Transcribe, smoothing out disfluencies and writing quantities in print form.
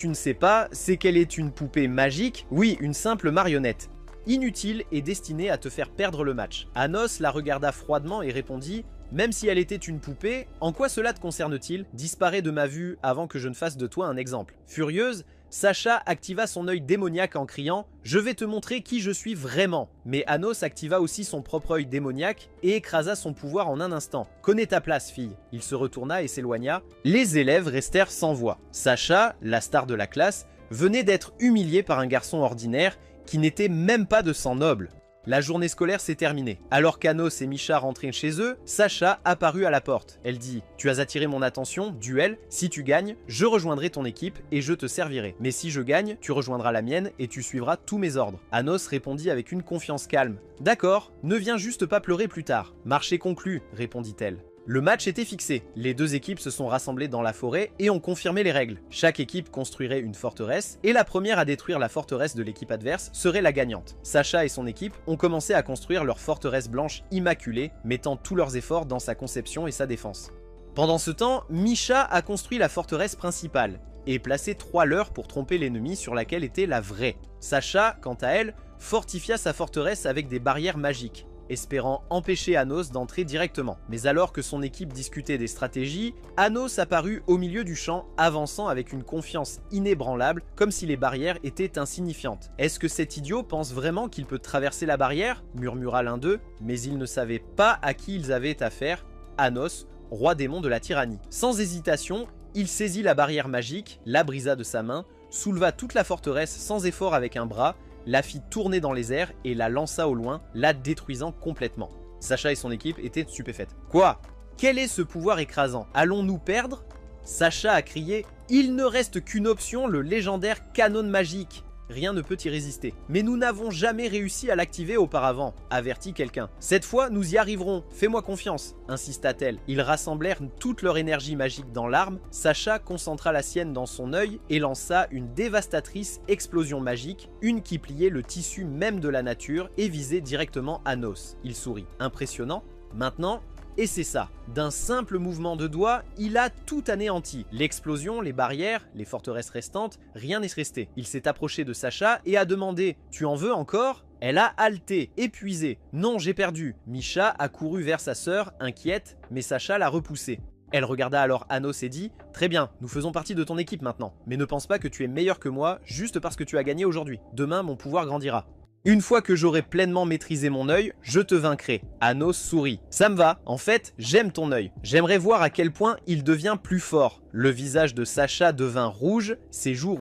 tu ne sais pas, c'est qu'elle est une poupée magique, oui, une simple marionnette. Inutile et destinée à te faire perdre le match. Anos la regarda froidement et répondit « Même si elle était une poupée, en quoi cela te concerne-t-il? Disparais de ma vue avant que je ne fasse de toi un exemple. » Furieuse, Sacha activa son œil démoniaque en criant « Je vais te montrer qui je suis vraiment !» Mais Anos activa aussi son propre œil démoniaque et écrasa son pouvoir en un instant. « Connais ta place, fille !» Il se retourna et s'éloigna. Les élèves restèrent sans voix. Sacha, la star de la classe, venait d'être humiliée par un garçon ordinaire qui n'était même pas de sang noble. La journée scolaire s'est terminée. Alors qu'Anos et Misha rentraient chez eux, Sacha apparut à la porte. Elle dit « Tu as attiré mon attention, duel, si tu gagnes, je rejoindrai ton équipe et je te servirai. Mais si je gagne, tu rejoindras la mienne et tu suivras tous mes ordres. » Anos répondit avec une confiance calme. « D'accord, ne viens juste pas pleurer plus tard. »« Marché conclu, » répondit-elle. Le match était fixé, les deux équipes se sont rassemblées dans la forêt et ont confirmé les règles. Chaque équipe construirait une forteresse et la première à détruire la forteresse de l'équipe adverse serait la gagnante. Sacha et son équipe ont commencé à construire leur forteresse blanche immaculée, mettant tous leurs efforts dans sa conception et sa défense. Pendant ce temps, Misha a construit la forteresse principale et placé 3 leurres pour tromper l'ennemi sur laquelle était la vraie. Sacha, quant à elle, fortifia sa forteresse avec des barrières magiques, espérant empêcher Anos d'entrer directement. Mais alors que son équipe discutait des stratégies, Anos apparut au milieu du champ, avançant avec une confiance inébranlable, comme si les barrières étaient insignifiantes. « Est-ce que cet idiot pense vraiment qu'il peut traverser la barrière ?» murmura l'un d'eux, mais ils ne savaient pas à qui ils avaient affaire, Anos, roi démon de la tyrannie. Sans hésitation, il saisit la barrière magique, la brisa de sa main, souleva toute la forteresse sans effort avec un bras, la fit tourner dans les airs et la lança au loin, la détruisant complètement. Sacha et son équipe étaient stupéfaites. « Quoi? Quel est ce pouvoir écrasant? Allons-nous perdre ?» Sacha a crié « Il ne reste qu'une option, le légendaire canon magique. Rien ne peut y résister. Mais nous n'avons jamais réussi à l'activer auparavant, avertit quelqu'un. Cette fois, nous y arriverons, fais-moi confiance, insista-t-elle. Ils rassemblèrent toute leur énergie magique dans l'arme, Sacha concentra la sienne dans son œil et lança une dévastatrice explosion magique, une qui pliait le tissu même de la nature et visait directement Anos. Il sourit. Impressionnant. Maintenant, et c'est ça, d'un simple mouvement de doigt, il a tout anéanti. L'explosion, les barrières, les forteresses restantes, rien n'est resté. Il s'est approché de Sacha et a demandé « Tu en veux encore ?» Elle a haleté, épuisée. « Non, j'ai perdu. » Misha a couru vers sa sœur, inquiète, mais Sacha l'a repoussée. Elle regarda alors Anos et dit « Très bien, nous faisons partie de ton équipe maintenant. Mais ne pense pas que tu es meilleur que moi juste parce que tu as gagné aujourd'hui. Demain, mon pouvoir grandira. » Une fois que j'aurai pleinement maîtrisé mon œil, je te vaincrai. Anos sourit. Ça me va. En fait, j'aime ton œil. J'aimerais voir à quel point il devient plus fort. Le visage de Sacha devint rouge, ses joues